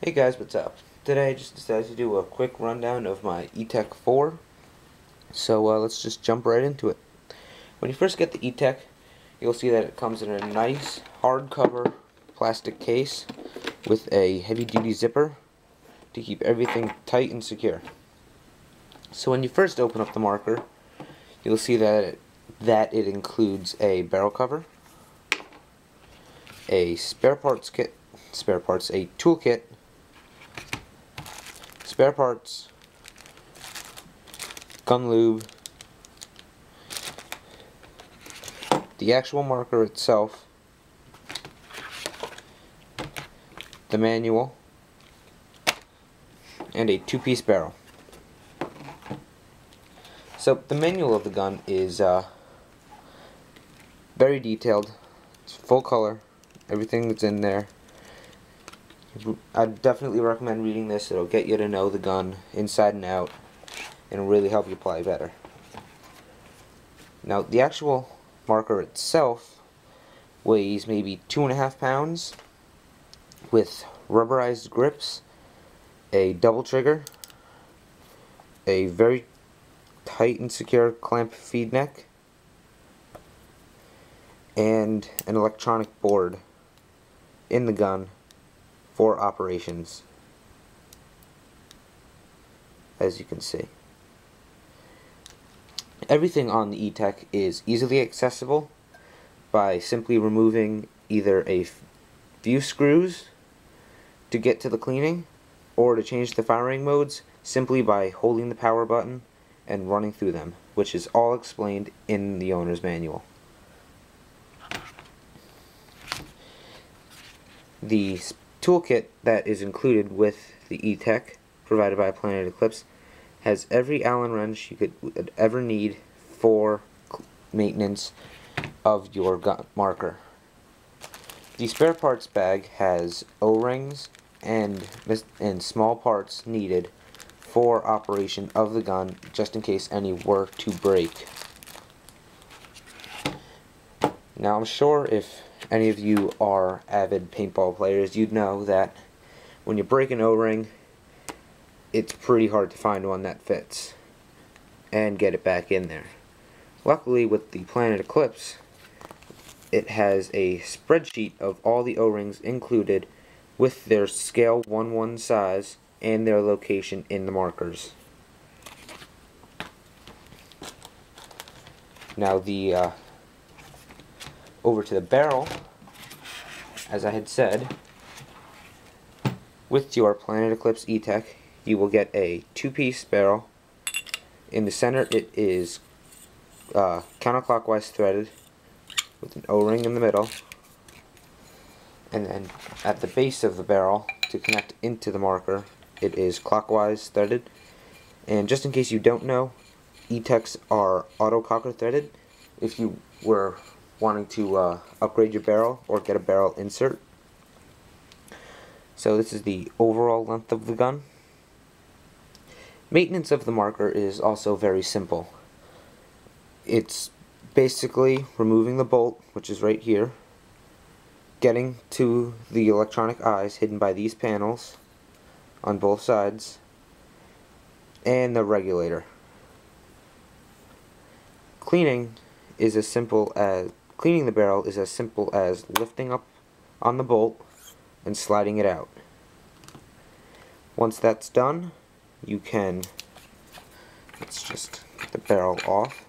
Hey guys, what's up? Today I just decided to do a quick rundown of my ETEK 4. So let's just jump right into it. When you first get the ETEK, you'll see that it comes in a nice hardcover plastic case with a heavy-duty zipper to keep everything tight and secure. So when you first open up the marker, you'll see that it includes a barrel cover, a a toolkit, spare parts, gun lube, the actual marker itself, the manual, and a two-piece barrel. So the manual of the gun is very detailed. It's full color. Everything that's in there. I'd definitely recommend reading this. It'll get you to know the gun inside and out, and it'll really help you apply better. Now the actual marker itself weighs maybe 2.5 pounds with rubberized grips, a double trigger, a very tight and secure clamp feed neck, and an electronic board in the gun for operations, as you can see. Everything on the ETEK is easily accessible by simply removing either a few screws to get to the cleaning, or to change the firing modes simply by holding the power button and running through them, which is all explained in the owner's manual. The toolkit that is included with the ETEK, provided by Planet Eclipse, has every Allen wrench you could ever need for maintenance of your gun marker. The spare parts bag has O-rings and small parts needed for operation of the gun, just in case any were to break. Now I'm sure if any of you are avid paintball players, you'd know that when you break an O-ring, it's pretty hard to find one that fits and get it back in there. Luckily, with the Planet Eclipse, it has a spreadsheet of all the O-rings included with their scale 1/1 size and their location in the markers. Now over to the barrel, as I had said, with your Planet Eclipse ETEK, you will get a two-piece barrel. In the center, it is counterclockwise threaded with an O-ring in the middle, and then at the base of the barrel, to connect into the marker, it is clockwise threaded. And just in case you don't know, ETEKs are auto-cocker threaded. If you were wanting to upgrade your barrel or get a barrel insert. So this is the overall length of the gun. Maintenance of the marker is also very simple. It's basically removing the bolt, which is right here, getting to the electronic eyes hidden by these panels on both sides, and the regulator. Cleaning the barrel is as simple as lifting up on the bolt and sliding it out. Once that's done, you can, let's just get the barrel off.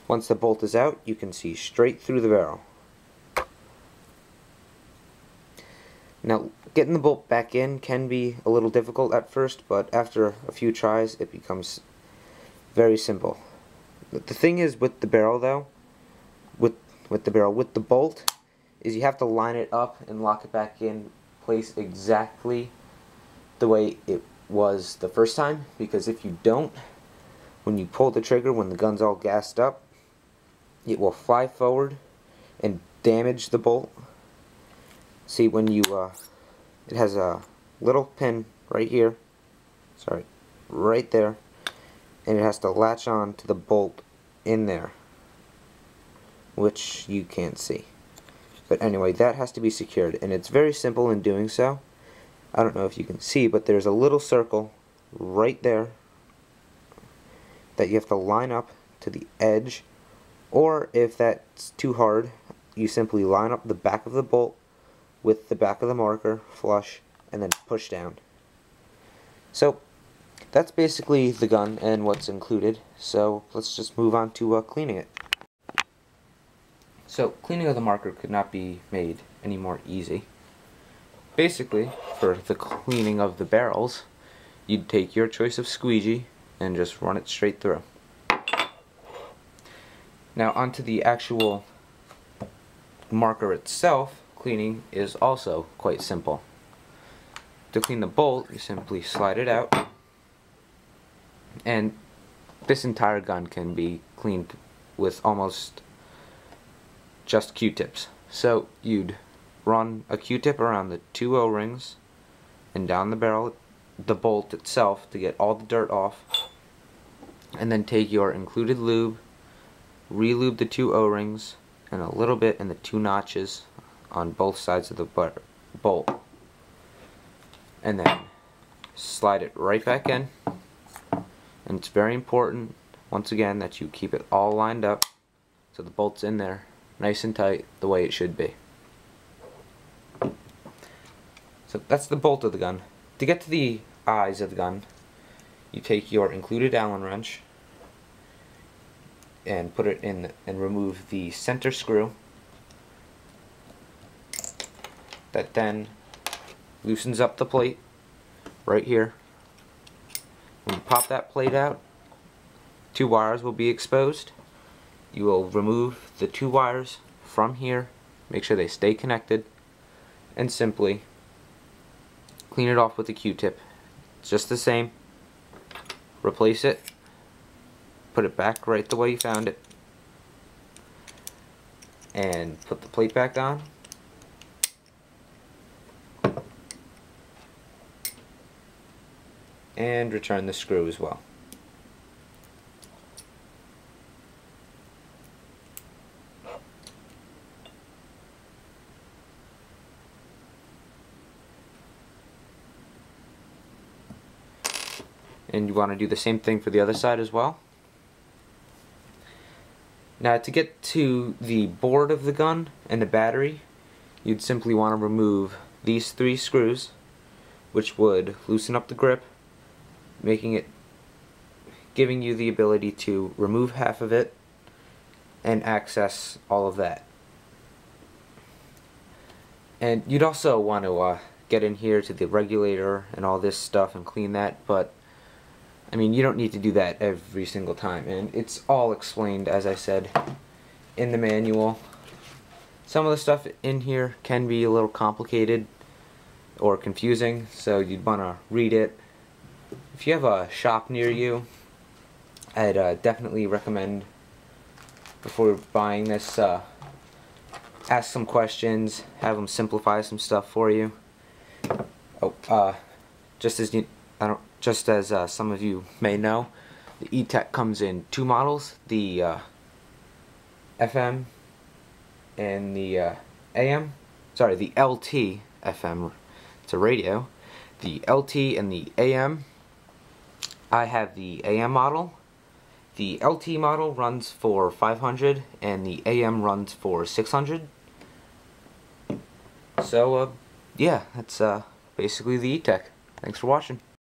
Once the bolt is out, you can see straight through the barrel. Now, getting the bolt back in can be a little difficult at first, but after a few tries, it becomes very simple. The thing is with the barrel, though, with the bolt, is you have to line it up and lock it back in place exactly the way it was the first time, because if you don't, when you pull the trigger, when the gun's all gassed up, it will fly forward and damage the bolt. See, when you, it has a little pin right here, sorry, right there, and it has to latch on to the bolt in there, which you can't see. But anyway, that has to be secured, and it's very simple in doing so. I don't know if you can see, but there's a little circle right there that you have to line up to the edge, or if that's too hard, you simply line up the back of the bolt with the back of the marker flush and then push down. So that's basically the gun and what's included. So let's just move on to cleaning it. So cleaning of the marker could not be made any more easy. Basically, for the cleaning of the barrels, you'd take your choice of squeegee and just run it straight through. Now onto the actual marker itself, cleaning is also quite simple. To clean the bolt, you simply slide it out, and this entire gun can be cleaned with almost just Q-tips. So you'd run a Q-tip around the two O-rings and down the barrel, the bolt itself, to get all the dirt off, and then take your included lube, re-lube the two O-rings and a little bit in the two notches on both sides of the bolt, and then slide it right back in. And it's very important, once again, that you keep it all lined up so the bolt's in there nice and tight the way it should be. So that's the bolt of the gun. To get to the eyes of the gun, you take your included Allen wrench and put it in and remove the center screw. That then loosens up the plate right here. When you pop that plate out, two wires will be exposed. You will remove the two wires from here, make sure they stay connected, and simply clean it off with a Q-tip. It's just the same. Replace it, put it back right the way you found it, and put the plate back on. And return the screw as well. And you want to do the same thing for the other side as well. Now to get to the board of the gun and the battery, you'd simply want to remove these three screws, which would loosen up the grip, giving you the ability to remove half of it and access all of that. And you'd also want to get in here to the regulator and all this stuff and clean that, but I mean, you don't need to do that every single time, and it's all explained, as I said, in the manual. Some of the stuff in here can be a little complicated or confusing, so you'd want to read it. If you have a shop near you, I'd definitely recommend, before buying this, ask some questions, have them simplify some stuff for you. Oh, just as some of you may know, the ETEK comes in two models, the FM and the AM. Sorry, the LT FM. It's a radio. The LT and the AM. I have the AM model. The LT model runs for 500 and the AM runs for 600. So yeah, that's basically the ETEK. Thanks for watching.